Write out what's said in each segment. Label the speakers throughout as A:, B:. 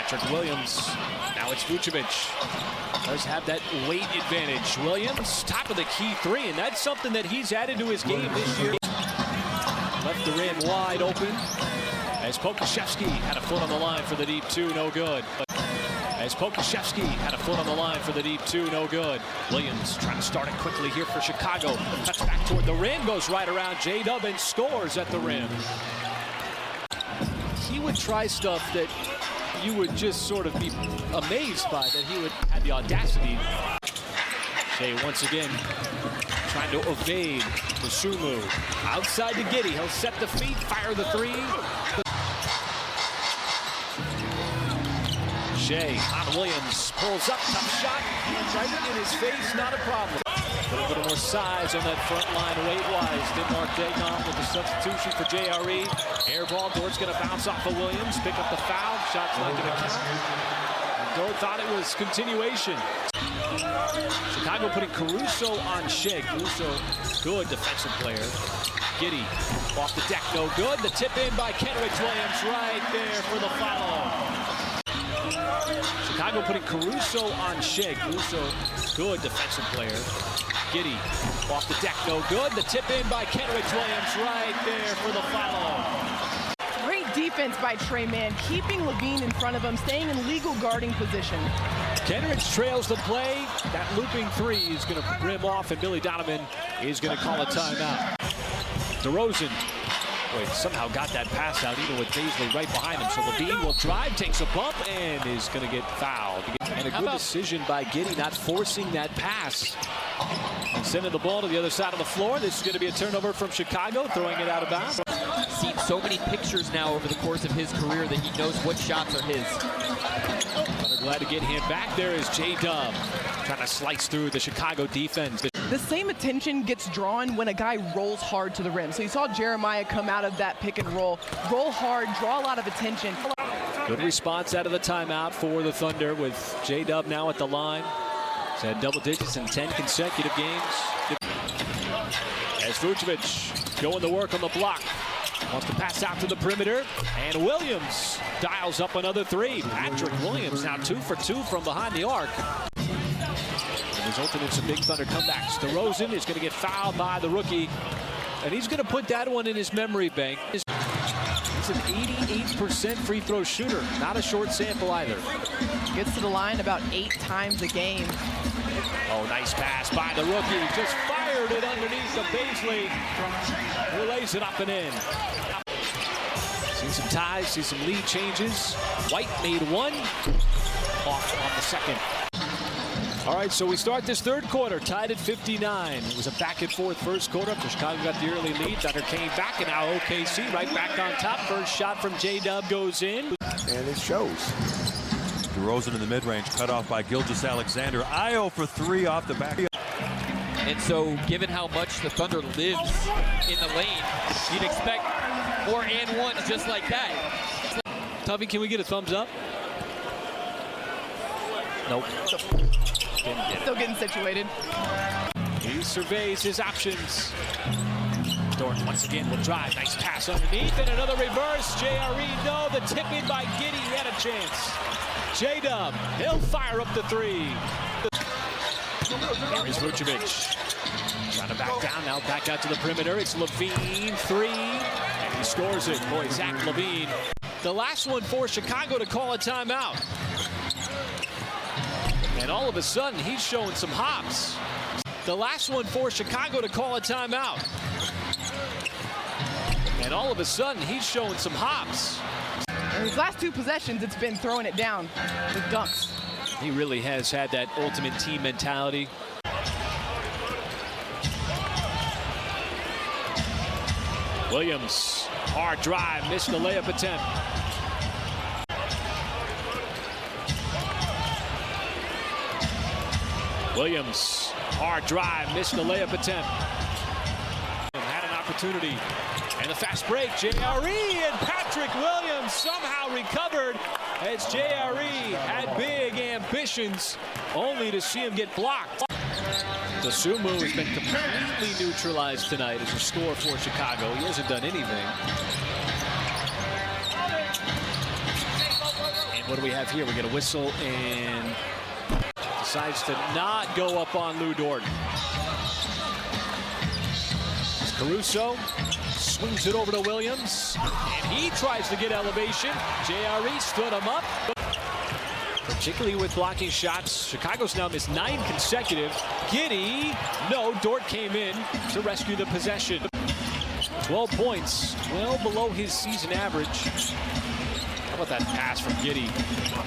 A: Patrick Williams. Now it's Vucevic. Does have that weight advantage. Williams, top of the key three, and that's something that he's added to his game this year. Left the rim wide open as Pokusevski had a foot on the line for the deep two, no good. As Pokusevski had a foot on the line for the deep two, no good. Williams trying to start it quickly here for Chicago. Cuts back toward the rim, goes right around J-Dub and scores at the rim. He would try stuff that you would just sort of be amazed by, that he would have the audacity. Shea once again trying to evade the Sumu. Outside to Giddey, he'll set the feet, fire the three. Shea on Williams, pulls up, tough shot, right in his face, not a problem. A little bit more size on that front line weight-wise. Denmark Dagon with the substitution for JRE. Air ball, Dort's going to bounce off of Williams, pick up the foul, shot's not going to count. And Dort thought it was continuation. Chicago putting Caruso on Shea. Caruso, good defensive player. Giddey off the deck, no good. The tip in by Kenrich Williams right there for the follow. Chicago putting Caruso on Shea. Caruso, good defensive player. Giddey off the deck, no good. The tip in by Kenrich Williams right there for the follow.
B: Great defense by Trey Mann, keeping Levine in front of him, staying in legal guarding position.
A: Kenrich trails the play. That looping three is going to rim off, and Billy Donovan is going to call a timeout. DeRozan, boy, somehow got that pass out, even with Paisley right behind him. So Levine will drive, takes a bump, and is going to get fouled. And a good decision by Giddey, not forcing that pass. And sending the ball to the other side of the floor. This is going to be a turnover from Chicago, throwing it out of bounds.
C: Seen so many pictures now over the course of his career that he knows what shots are his.
A: But glad to get him back. There is J-Dub trying to slice through the Chicago defense.
B: The same attention gets drawn when a guy rolls hard to the rim. So you saw Jeremiah come out of that pick and roll hard, draw a lot of attention.
A: Good response out of the timeout for the Thunder with J-Dub now at the line. He's had double digits in 10 consecutive games. As Vucevic going to work on the block. Wants to pass out to the perimeter. And Williams dials up another three. Patrick Williams now 2 for 2 from behind the arc. Resulting in some big Thunder comebacks. DeRozan is going to get fouled by the rookie. And he's going to put that one in his memory bank. He's an 88% free throw shooter. Not a short sample either.
B: Gets to the line about 8 times a game.
A: Oh, nice pass by the rookie. Just fired it underneath the Paisley. Who lays it up and in. See some ties, see some lead changes. White made one. Off on the second. All right, so we start this third quarter tied at 59. It was a back and forth first quarter. After Chicago got the early lead, Thunder came back, and now OKC right back on top. First shot from J-Dub goes in.
D: And it shows.
E: DeRozan in the mid-range, cut off by Gilgeous-Alexander. Io for 3 off the back.
C: And so, given how much the Thunder lives in the lane, you'd expect more and ones just like that.
A: Tuffy, can we get a thumbs up? Nope.
B: Still getting situated.
A: He surveys his options. Dort once again will drive. Nice pass underneath and another reverse. JRE, no, the tip in by Giddey. He had a chance. J-Dub, he'll fire up the three. Here's Vucevic. Trying to back down, now back out to the perimeter. It's Levine, 3, and he scores it. Boy, Zach Levine. The last one for Chicago to call a timeout. And all of a sudden, he's showing some hops. The last one for Chicago to call a timeout. And all of a sudden, he's showing some hops.
B: In his last 2 possessions, it's been throwing it down with dunks.
A: He really has had that ultimate team mentality. Williams, hard drive, missed the layup attempt. Williams, hard drive, missed the layup attempt. Had an opportunity. And the fast break, JRE, and Patrick Williams somehow recovered as JRE had big ambitions, only to see him get blocked. The Sumu has been completely neutralized tonight as a score for Chicago. He hasn't done anything. And What do we have here? We get a whistle and decides to not go up on Lou Dort. Caruso swings it over to Williams, and he tries to get elevation. JRE stood him up. Particularly with blocking shots, Chicago's now missed 9 consecutive. Giddey, no, Dort came in to rescue the possession. 12 points, well below his season average. How about that pass from Giddey?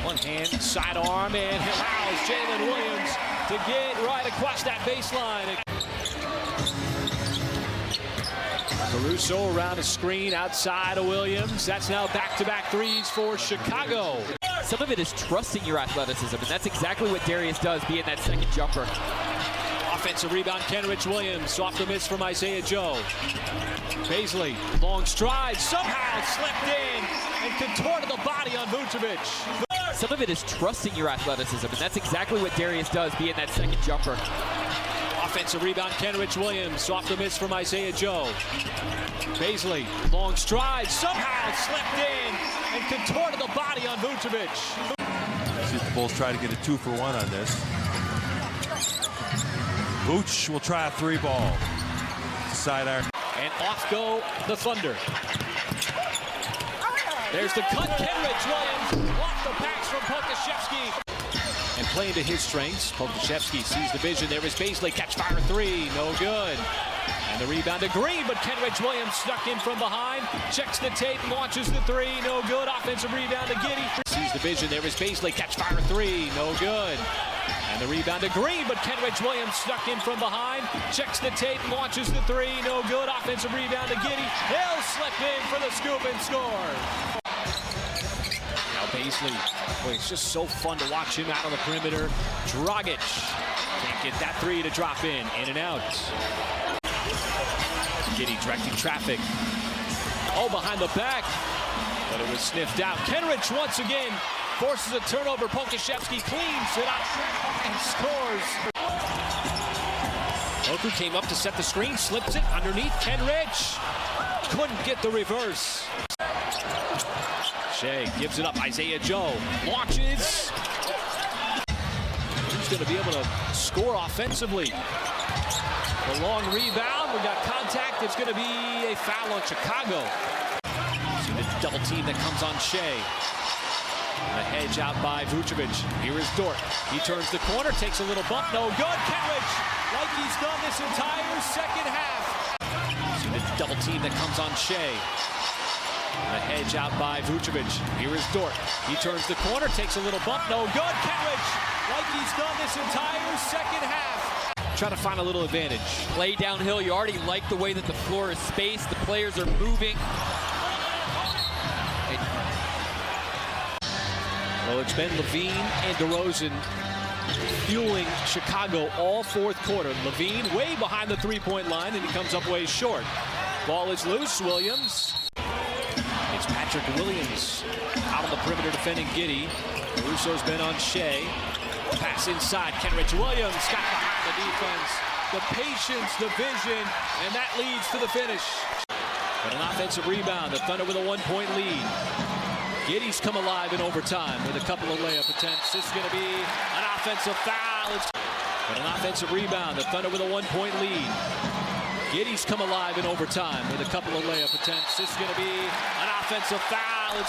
A: One hand, sidearm, and allows Jalen Williams to get right across that baseline. Caruso around a screen outside of Williams. That's now back-to-back threes for Chicago.
C: Some of it is trusting your athleticism, and that's exactly what Darius does, being that second jumper.
A: Offensive rebound, Kenrich Williams. Off the miss from Isaiah Joe. Baisley, long stride, somehow slipped in and contorted the body on Vucevic.
C: Some of it is trusting your athleticism, and that's exactly what Darius does, being that second jumper.
A: Offensive rebound, Kenrich Williams. Off the miss from Isaiah Joe. Baisley, long stride, somehow slipped in and contorted the body on Vucevic.
E: See if the Bulls try to get a 2-for-1 on this. Vooch will try a 3-ball. Side iron.
A: And off go the Thunder. There's the cut, Kenrich Williams. Off the pass from Pokashevsky. And playing to his strengths, Pokashevsky sees the vision. There is Baisley, catch fire 3, no good. And the rebound to Green, but Kenrich Williams stuck in from behind. Checks the tape, launches the 3, no good. Offensive rebound to Giddey. Sees the vision, there is Baisley, catch fire 3, no good. And the rebound to Green, but Kenrich Williams stuck in from behind. Checks the tape, launches the 3, no good. Offensive rebound to Giddey. He'll slip in for the scoop and score. Now Baisley, boy, it's just so fun to watch him out on the perimeter. Dragic can't get that 3 to drop in and out. Giddey directing traffic. Oh, behind the back, but it was sniffed out. Kenrich once again forces a turnover. Pokashevsky cleans it up and scores. Oku came up to set the screen, slips it underneath. Kenrich couldn't get the reverse. Shea gives it up. Isaiah Joe launches. Who's going to be able to score offensively? The long rebound. We got contact. It's going to be a foul on Chicago. See the double team that comes on Shea. The hedge out by Vucevic. Here is Dort. He turns the corner, takes a little bump. No good. Kenrich, like he's done this entire second half. See the double team that comes on Shea. The hedge out by Vucevic. Here is Dort. He turns the corner, takes a little bump. No good. Kenrich, like he's done this entire second half. Try to find a little advantage.
C: Play downhill. You already like the way that the floor is spaced. The players are moving.
A: Well, it's been Levine and DeRozan fueling Chicago all fourth quarter. Levine way behind the three-point line, and he comes up way short. Ball is loose. Williams. It's Patrick Williams out on the perimeter defending Giddey. Russo's been on Shea. Pass inside. Kenrich Williams got behind the defense. The patience, the vision, and that leads to the finish. But an offensive rebound. The Thunder with a 1-point lead. Giddey's come alive in overtime with a couple of layup attempts. This is going to be an offensive foul. But an offensive rebound. The Thunder with a 1-point lead. Giddey's come alive in overtime with a couple of layup attempts. This is going to be an offensive foul.